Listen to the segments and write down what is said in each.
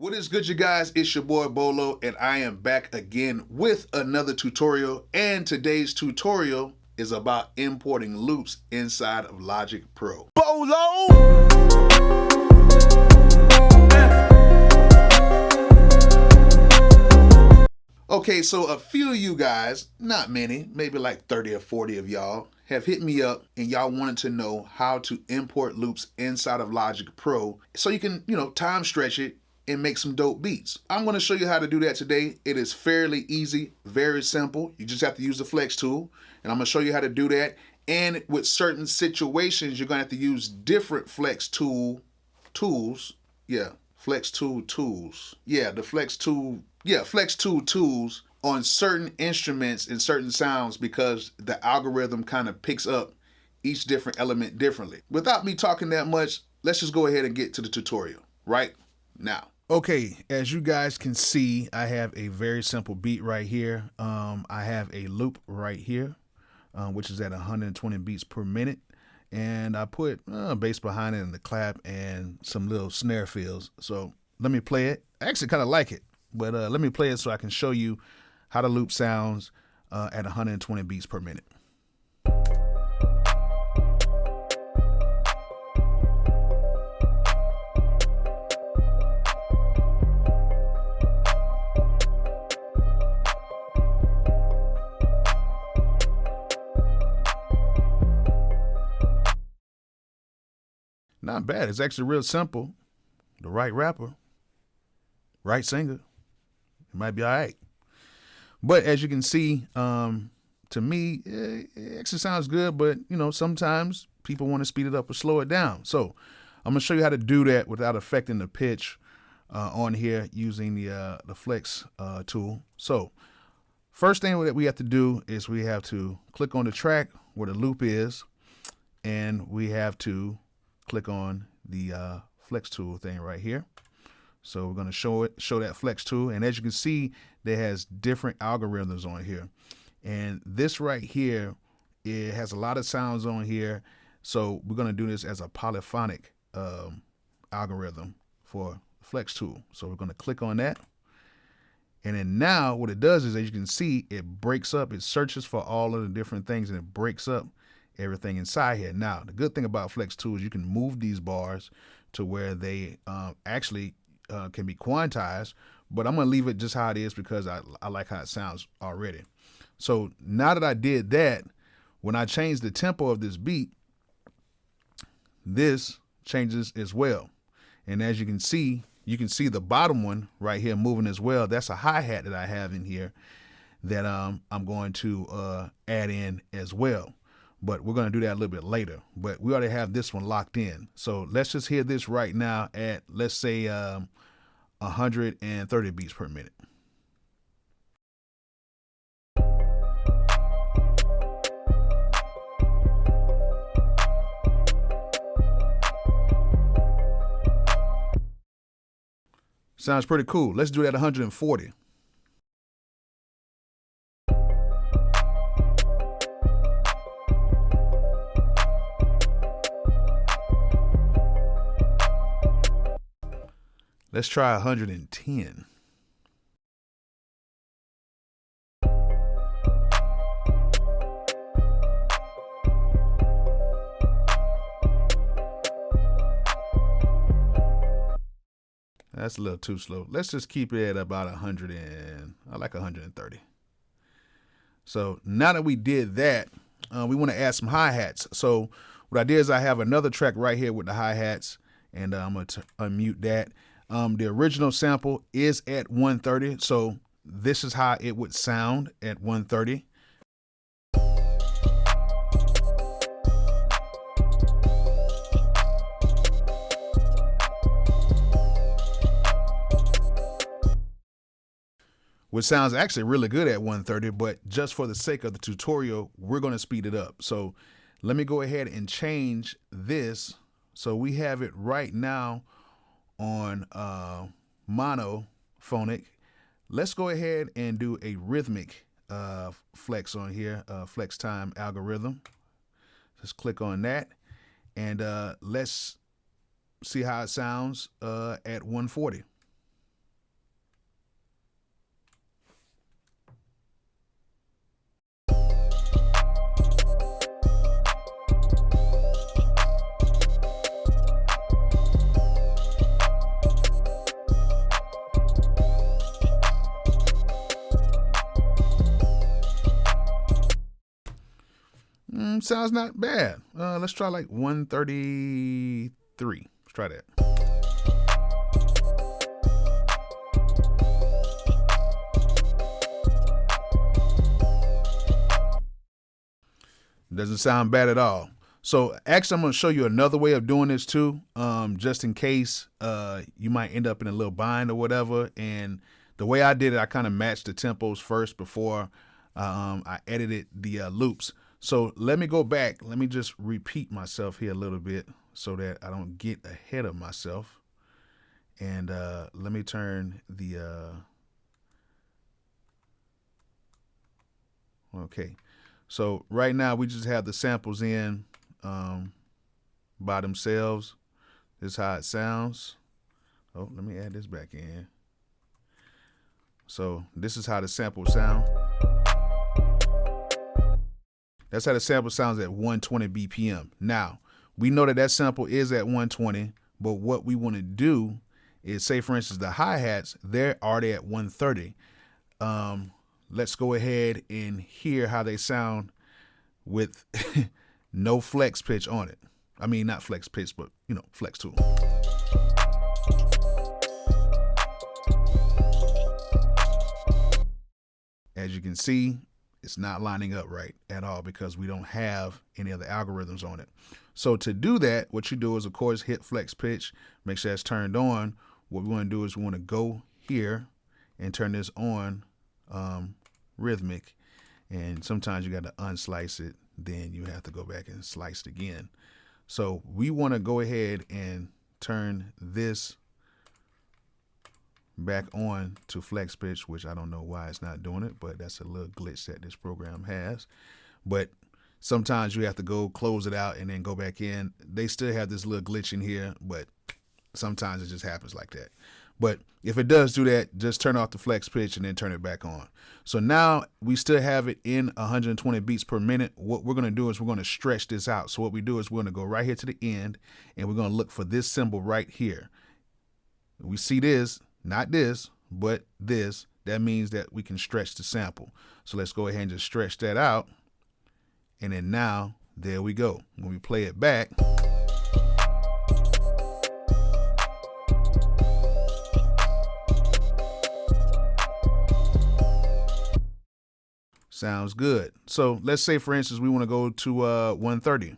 What is good, you guys? It's your boy Bolo, and I am back again with another tutorial. And today's tutorial is about importing loops inside of Logic Pro. Bolo! Okay, so a few of you guys, not many, maybe like 30 or 40 of y'all, have hit me up and y'all wanted to know how to import loops inside of Logic Pro so you can, time stretch it and make some dope beats. I'm going to show you how to do that today. It is fairly easy, very simple. You just have to use the Flex tool, and I'm going to show you how to do that. And with certain situations, you're going to have to use different Flex tools. Yeah, Flex tool tools. Yeah, the Flex tool. Yeah, Flex tool tools on certain instruments and certain sounds because the algorithm kind of picks up each different element differently. Without me talking that much, let's just go ahead and get to the tutorial right now. Okay, as you guys can see, I have a very simple beat right here. I have a loop right here, which is at 120 beats per minute. And I put bass behind it and the clap and some little snare fills. So let me play it. I actually kind of like it, but let me play it so I can show you how the loop sounds at 120 beats per minute. Not bad. It's actually real simple. The right rapper, right singer, it might be all right. But as you can see, to me, it actually sounds good. But sometimes people want to speed it up or slow it down. So I'm gonna show you how to do that without affecting the pitch on here using the Flex tool. So first thing that we have to do is we have to click on the track where the loop is, and we have to click on the Flex tool thing right here. So we're going to show that Flex tool, and as you can see, there has different algorithms on here. And this right here, it has a lot of sounds on here. So we're going to do this as a polyphonic algorithm for Flex tool. So we're going to click on that. And then now what it does is, as you can see, it breaks up, it searches for all of the different things, and it breaks up everything inside here. Now, the good thing about Flex tool is you can move these bars to where they actually can be quantized, but I'm going to leave it just how it is because I like how it sounds already. So now that I did that, when I change the tempo of this beat, this changes as well. And as you can see the bottom one right here moving as well. That's a hi-hat that I have in here that I'm going to add in as well. But we're going to do that a little bit later. But we already have this one locked in. So let's just hear this right now at, let's say, 130 beats per minute. Sounds pretty cool. Let's do that at 140. Let's try 110. That's a little too slow. Let's just keep it at about 100 and I like 130. So now that we did that, we want to add some hi-hats. So what I did is I have another track right here with the hi-hats, and I'm going to unmute that. The original sample is at 130, so this is how it would sound at 130. Which sounds actually really good at 130, but just for the sake of the tutorial, we're going to speed it up. So let me go ahead and change this. So we have it right now on monophonic. Let's go ahead and do a rhythmic flex on here, flex time algorithm. Just click on that, and let's see how it sounds at 140. Sounds not bad. Let's try like 133. Let's try that. Doesn't sound bad at all. So actually, I'm going to show you another way of doing this too, just in case you might end up in a little bind or whatever. And the way I did it, I kind of matched the tempos first before I edited the loops. So let me go back. Let me just repeat myself here a little bit so that I don't get ahead of myself. And let me turn the... Okay. So right now we just have the samples in by themselves. This is how it sounds. Oh, let me add this back in. So this is how the sample sound. That's how the sample sounds at 120 BPM. Now, we know that that sample is at 120, but what we want to do is, say for instance, the hi-hats, they're already at 130. Let's go ahead and hear how they sound with no flex pitch on it. I mean, not flex pitch, but, you know, flex tool. As you can see, it's not lining up right at all because we don't have any other algorithms on it. So to do that, what you do is, of course, hit flex pitch, make sure that's turned on. What we want to do is we want to go here and turn this on rhythmic. And sometimes you got to unslice it. Then you have to go back and slice it again. So we want to go ahead and turn this back on to flex pitch, which I don't know why it's not doing it, but that's a little glitch that this program has. But sometimes you have to go close it out and then go back in. They still have this little glitch in here, but sometimes it just happens like that. But if it does do that, just turn off the flex pitch and then turn it back on. So now we still have it in 120 beats per minute. What we're going to do is we're going to stretch this out. So what we do is we're going to go right here to the end and we're going to look for this symbol right here. We see this, not this, but this. That means that we can stretch the sample. So let's go ahead and just stretch that out. And then now, there we go. When we play it back, sounds good. So let's say, for instance, we want to go to 130.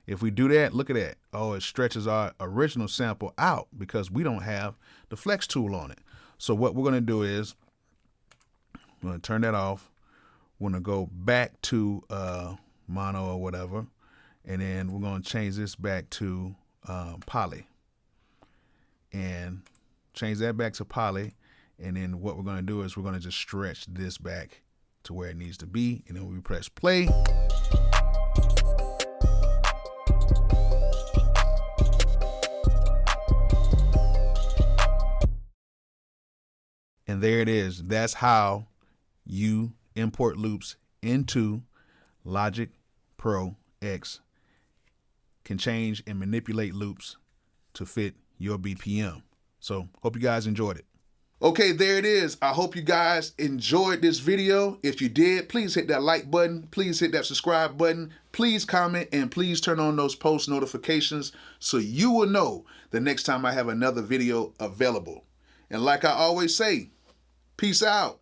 If we do that, look at that. Oh, it stretches our original sample out because we don't have the flex tool on it. So what we're going to do is we're going to turn that off. We're going to go back to mono or whatever. And then we're going to change this back to poly. And change that back to poly. And then what we're going to do is we're going to just stretch this back to where it needs to be. And then we press play. And there it is. That's how you import loops into Logic Pro X. Can change and manipulate loops to fit your BPM. So hope you guys enjoyed it. Okay, there it is. I hope you guys enjoyed this video. If you did, please hit that like button. Please hit that subscribe button. Please comment and please turn on those post notifications so you will know the next time I have another video available. And like I always say, peace out.